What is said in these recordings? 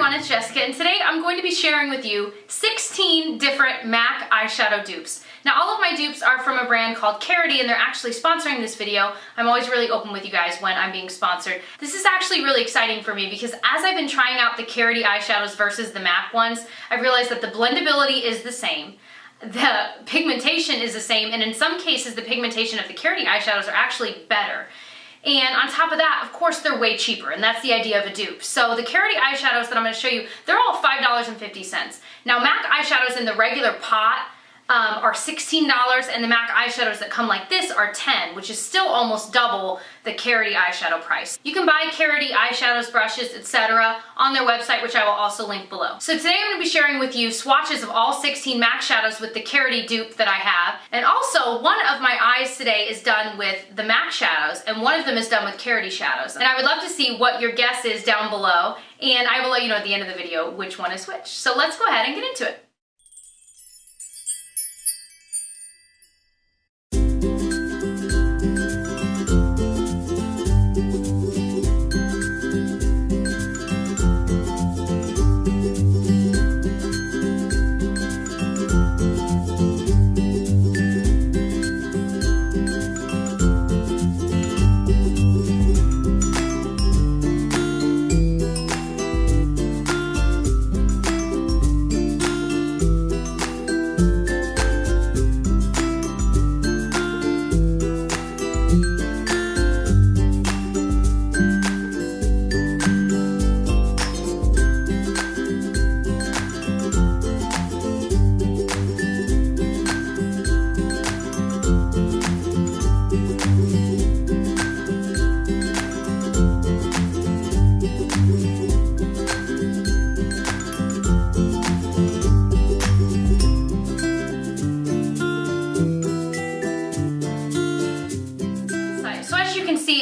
everyone, it's Jessica, and today I'm going to be sharing with you 16 different MAC eyeshadow dupes. Now, all of my dupes are from a brand called Karity, and they're actually sponsoring this video. I'm always really open with you guys when I'm being sponsored. This is actually really exciting for me because as I've been trying out the Karity eyeshadows versus the MAC ones, I've realized that the blendability is the same. The pigmentation is the same, and in some cases the pigmentation of the Karity eyeshadows are actually better. And on top of that, of course, they're way cheaper, and that's the idea of a dupe. So the Karity eyeshadows that I'm going to show you, they're all $5.50. Now, MAC eyeshadows in the regular pot are $16, and the MAC eyeshadows that come like this are $10, which is still almost double the Karity eyeshadow price. You can buy Karity eyeshadows, brushes, etc. on their website, which I will also link below. So today I'm going to be sharing with you swatches of all 16 MAC shadows with the Karity dupe that I have. And also, one of my eyes today is done with the MAC shadows, and one of them is done with Karity shadows. And I would love to see what your guess is down below, and I will let you know at the end of the video which one is which. So let's go ahead and get into it.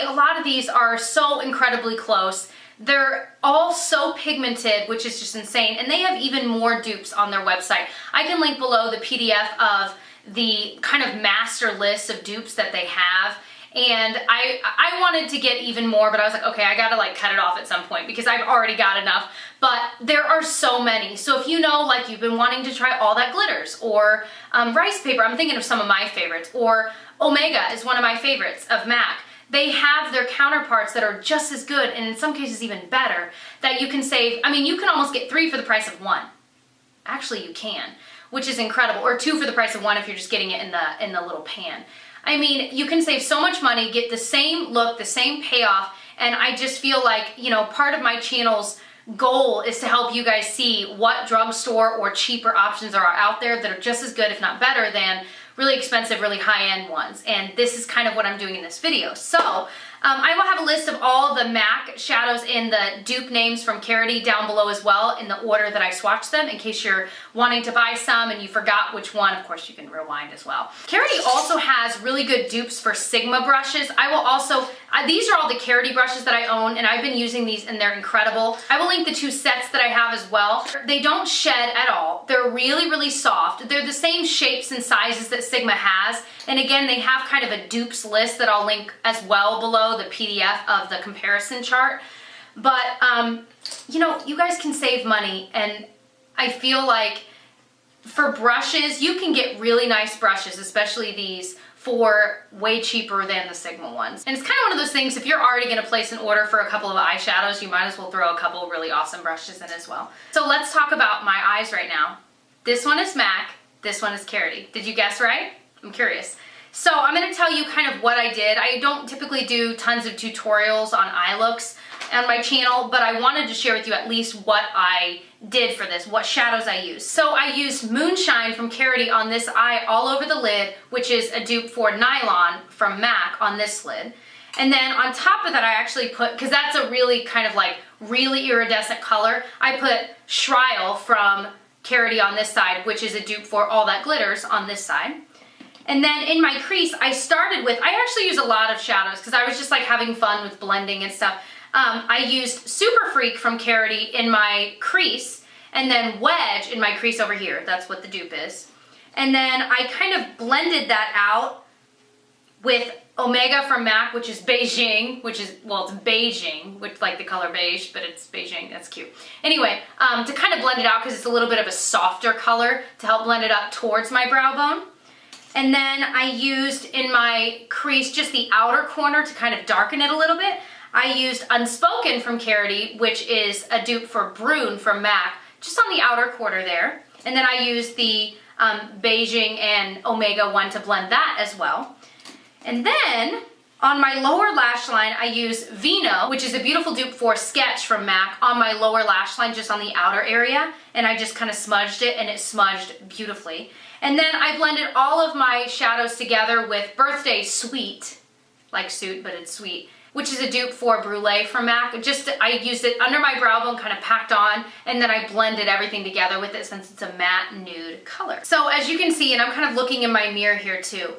A lot of these are so incredibly close. They're all so pigmented, which is just insane, and they have even more dupes on their website. I can link below the PDF of the kind of master list of dupes that they have, and I wanted to get even more, but I was like, okay, I gotta like cut it off at some point because I've already got enough. But there are so many. So if you know, like, you've been wanting to try All That Glitters or Rice Paper, I'm thinking of some of my favorites, or Omega is one of my favorites of MAC. They have their counterparts that are just as good, and in some cases even better, that you can save. I mean, you can almost get 3 for the price of 1. Actually, you can, which is incredible. Or 2 for the price of 1 if you're just getting it in the little pan. I mean, you can save so much money, get the same look, the same payoff, and I just feel like, you know, part of my channel's goal is to help you guys see what drugstore or cheaper options are out there that are just as good, if not better, than really expensive, really high-end ones. And this is kind of what I'm doing in this video. So I will have a list of all the MAC shadows in the dupe names from Karity down below as well, in the order that I swatched them, in case you're wanting to buy some and you forgot which one. Of course, you can rewind as well. Karity also has really good dupes for Sigma brushes. I will also, these are all the Karity brushes that I own, and I've been using these and they're incredible. I will link the 2 sets that I have as well. They don't shed at all. They're really, really soft. They're the same shapes and sizes that Sigma has. And again, they have kind of a dupes list that I'll link as well below, the PDF of the comparison chart. But, you know, you guys can save money, and I feel like for brushes, you can get really nice brushes, especially these, for way cheaper than the Sigma ones. And it's kind of one of those things, if you're already gonna place an order for a couple of eyeshadows, you might as well throw a couple of really awesome brushes in as well. So let's talk about my eyes right now. This one is MAC, this one is Karity. Did you guess right? I'm curious. So I'm going to tell you kind of what I did. I don't typically do tons of tutorials on eye looks on my channel, but I wanted to share with you at least what I did for this, what shadows I used. So I used Moonshine from Karity on this eye all over the lid, which is a dupe for Nylon from MAC on this lid. And then on top of that, I actually put, because that's a really kind of like really iridescent color, I put Shryle from Karity on this side, which is a dupe for All That Glitters on this side. And then in my crease, I started with, I actually use a lot of shadows because I was just like having fun with blending and stuff. I used Super Freak from Karity in my crease, and then Wedge in my crease over here. That's what the dupe is. And then I kind of blended that out with Omega from MAC, which is Beijing, which is, well, it's Beijing, which like the color beige, but it's Beijing, that's cute. Anyway, to kind of blend it out because it's a little bit of a softer color to help blend it up towards my brow bone. And then I used in my crease just the outer corner to kind of darken it a little bit. I used Unspoken from Karity, which is a dupe for Brune from MAC, just on the outer corner there. And then I used the Beijing and Omega one to blend that as well. And then on my lower lash line, I use Vino, which is a beautiful dupe for Sketch from MAC, on my lower lash line, just on the outer area. And I just kind of smudged it, and it smudged beautifully. And then I blended all of my shadows together with Birthday Sweet, like suit, but it's sweet, which is a dupe for Brulee from MAC. I used it under my brow bone, kind of packed on, and then I blended everything together with it since it's a matte nude color. So as you can see, and I'm kind of looking in my mirror here too,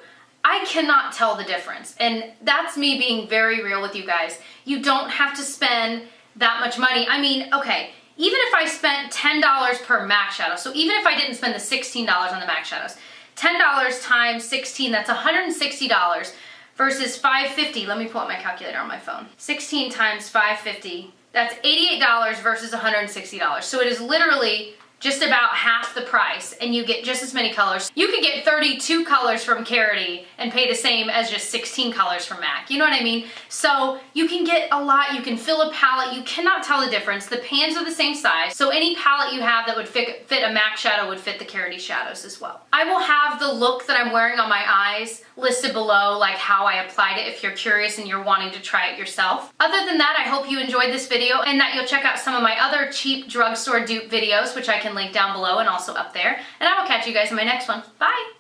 I cannot tell the difference. And that's me being very real with you guys. You don't have to spend that much money. I mean, okay, even if I spent $10 per MAC shadow, so even if I didn't spend the $16 on the MAC shadows, $10 times 16, that's $160 versus $550. Let me pull up my calculator on my phone. 16 times $550, that's $88 versus $160. So it is literally just about half the price, and you get just as many colors. You could get 32 colors from Karity and pay the same as just 16 colors from MAC. You know what I mean? So you can get a lot. You can fill a palette. You cannot tell the difference. The pans are the same size, so any palette you have that would fit a MAC shadow would fit the Karity shadows as well. I will have the look that I'm wearing on my eyes listed below, like how I applied it, if you're curious and you're wanting to try it yourself. Other than that, I hope you enjoyed this video and that you'll check out some of my other cheap drugstore dupe videos, which I can link down below and also up there. And I will catch you guys in my next one. Bye!